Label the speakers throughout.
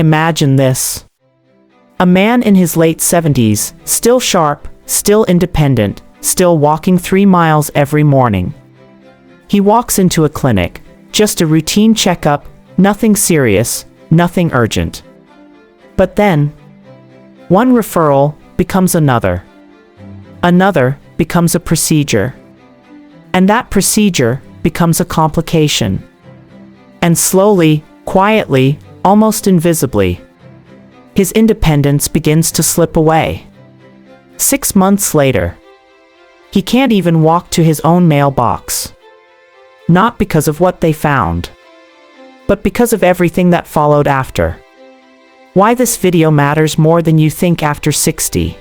Speaker 1: Imagine this. A man in his late 70s, still sharp, still independent, still walking 3 miles every morning. He walks into a clinic, just a routine checkup, nothing serious, nothing urgent. But then, one referral becomes another. Another becomes a procedure. And that procedure becomes a complication. And slowly, quietly, almost invisibly, his independence begins to slip away. 6 months later, he can't even walk to his own mailbox. Not because of what they found, but because of everything that followed after. Why this video matters more than you think after 60.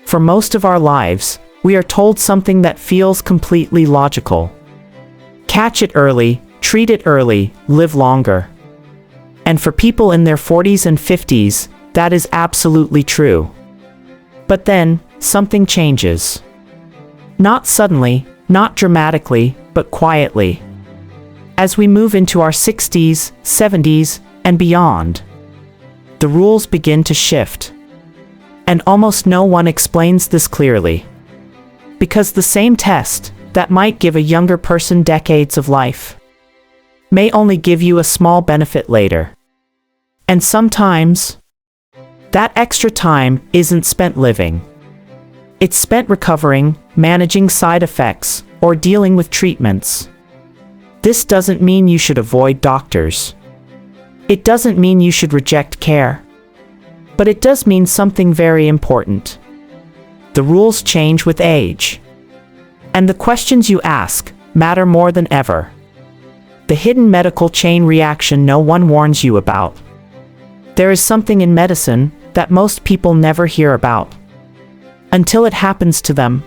Speaker 1: For most of our lives, we are told something that feels completely logical. Catch it early, treat it early, live longer. And for people in their 40s and 50s, that is absolutely true. But then, something changes. Not suddenly, not dramatically, but quietly. As we move into our 60s, 70s, and beyond, the rules begin to shift. And almost no one explains this clearly. Because the same test that might give a younger person decades of life may only give you a small benefit later. And sometimes, that extra time isn't spent living. It's spent recovering, managing side effects, or dealing with treatments. This doesn't mean you should avoid doctors. It doesn't mean you should reject care. But it does mean something very important. The rules change with age. And the questions you ask matter more than ever. The hidden medical chain reaction no one warns you about. There is something in medicine that most people never hear about. Until it happens to them.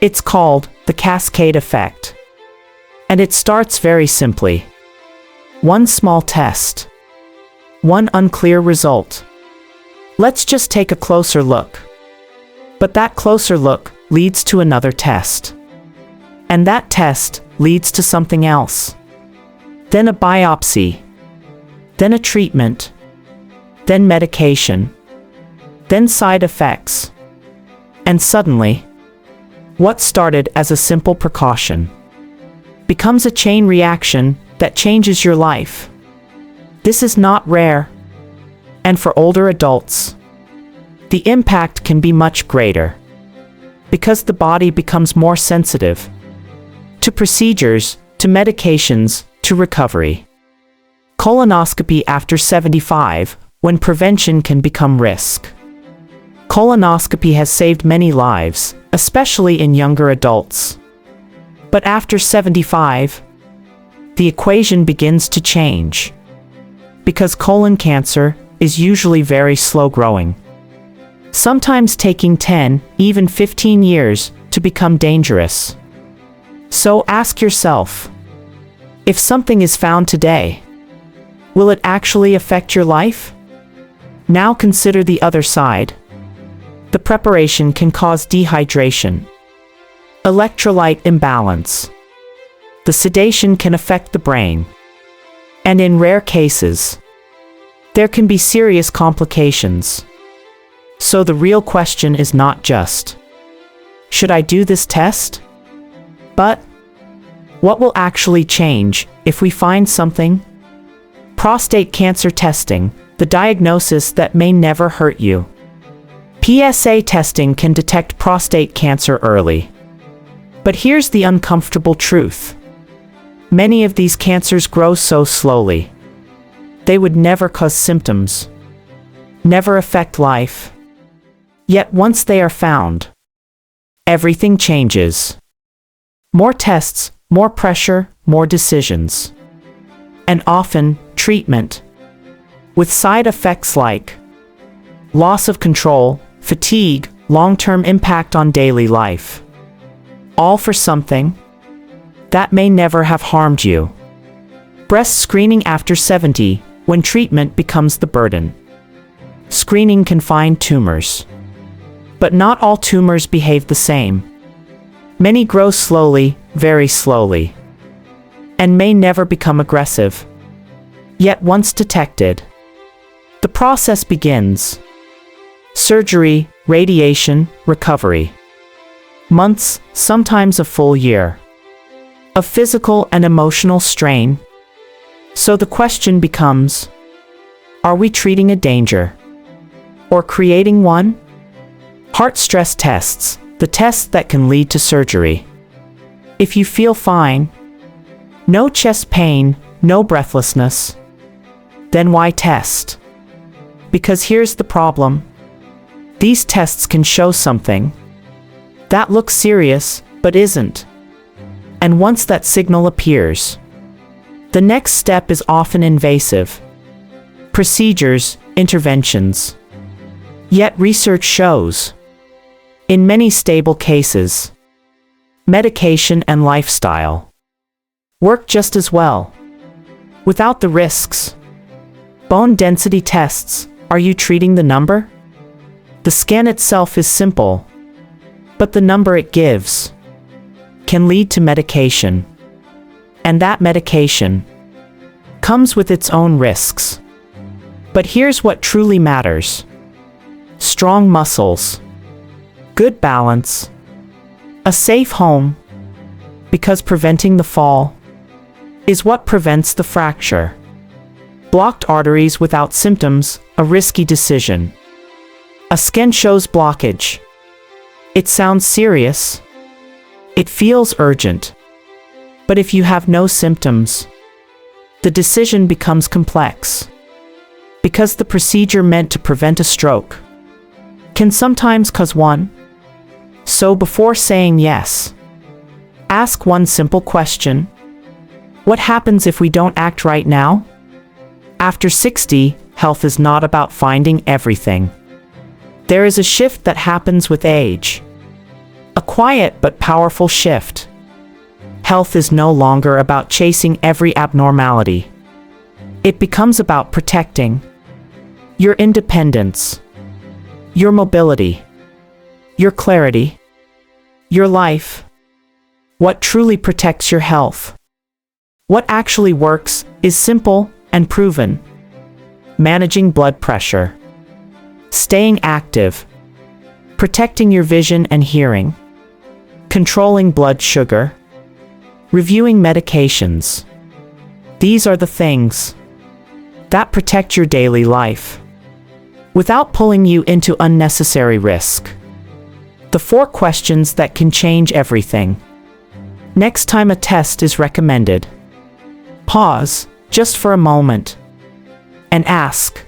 Speaker 1: It's called the cascade effect. And it starts very simply. One small test. One unclear result. Let's just take a closer look. But that closer look leads to another test. And that test leads to something else. Then a biopsy. Then a treatment. Then medication. Then side effects. And suddenly, what started as a simple precaution becomes a chain reaction that changes your life. This is not rare. And for older adults, the impact can be much greater. Because the body becomes more sensitive to procedures, to medications, to recovery. Colonoscopy after 75, when prevention can become risk. Colonoscopy has saved many lives, especially in younger adults. But after 75, the equation begins to change. Because colon cancer is usually very slow growing. Sometimes taking 10, even 15 years to become dangerous. So ask yourself, if something is found today, will it actually affect your life? Now consider the other side. The preparation can cause dehydration, electrolyte imbalance. The sedation can affect the brain. And in rare cases, there can be serious complications. So the real question is not just, should I do this test? But, what will actually change if we find something? Prostate cancer testing, the diagnosis that may never hurt you. PSA testing can detect prostate cancer early. But here's the uncomfortable truth. Many of these cancers grow so slowly. They would never cause symptoms, never affect life. Yet once they are found, everything changes. More tests, more pressure, more decisions. And often, treatment. With side effects like loss of control, fatigue, long-term impact on daily life. All for something that may never have harmed you. Breast screening after 70, when treatment becomes the burden. Screening can find tumors. But not all tumors behave the same. Many grow slowly, very slowly. And may never become aggressive. Yet once detected, The process begins. Surgery, radiation, recovery. Months, sometimes a full year, of physical and emotional strain. So the question becomes, are we treating a danger or creating one? Heart stress tests, the tests that can lead to surgery. If you feel fine, no chest pain, no breathlessness, then why test? Because here's the problem. These tests can show something that looks serious, but isn't. And once that signal appears, the next step is often invasive. Procedures, interventions. Yet research shows, in many stable cases, medication and lifestyle work just as well, without the risks. Bone density tests, are you treating the number? The scan itself is simple, but the number it gives can lead to medication. And that medication comes with its own risks. But here's what truly matters. Strong muscles, good balance, a safe home, because preventing the fall is what prevents the fracture. Blocked arteries without symptoms, a risky decision. A scan shows blockage. It sounds serious. It feels urgent. But if you have no symptoms, the decision becomes complex. Because the procedure meant to prevent a stroke can sometimes cause one. So before saying yes, ask one simple question. What happens if we don't act right now? After 60, health is not about finding everything. There is a shift that happens with age. A quiet but powerful shift. Health is no longer about chasing every abnormality. It becomes about protecting your independence, your mobility, your clarity, your life. What truly protects your health? What actually works is simple and proven. Managing blood pressure, staying active, protecting your vision and hearing, controlling blood sugar, reviewing medications. These are the things that protect your daily life without pulling you into unnecessary risk. The 4 questions that can change everything. Next time a test is recommended, pause just for a moment and ask,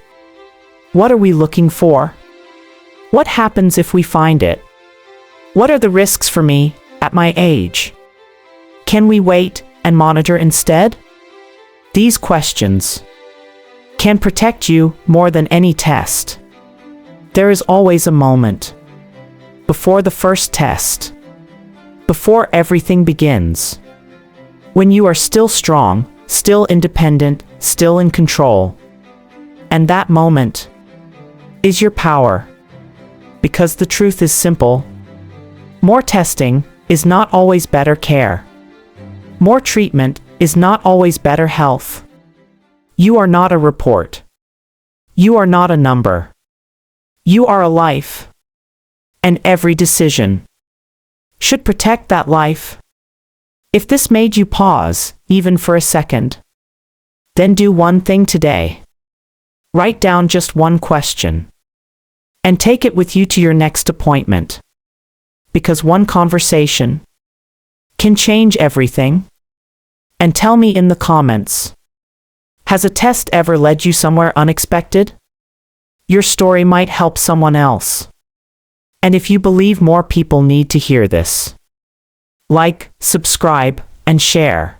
Speaker 1: what are we looking for? What happens if we find it? What are the risks for me at my age? Can we wait and monitor instead? These questions can protect you more than any test. There is always a moment before the first test, before everything begins, when you are still strong, still independent, still in control. And that moment is your power. Because the truth is simple. More testing is not always better care. More treatment is not always better health. You are not a report. You are not a number. You are a life. And every decision should protect that life. If this made you pause, even for a second, then do one thing today. Write down just one question and take it with you to your next appointment. Because one conversation can change everything. And tell me in the comments, has a test ever led you somewhere unexpected? Your story might help someone else. And if you believe more people need to hear this, like, subscribe, and share.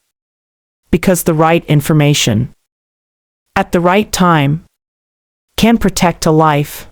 Speaker 1: Because the right information at the right time can protect a life.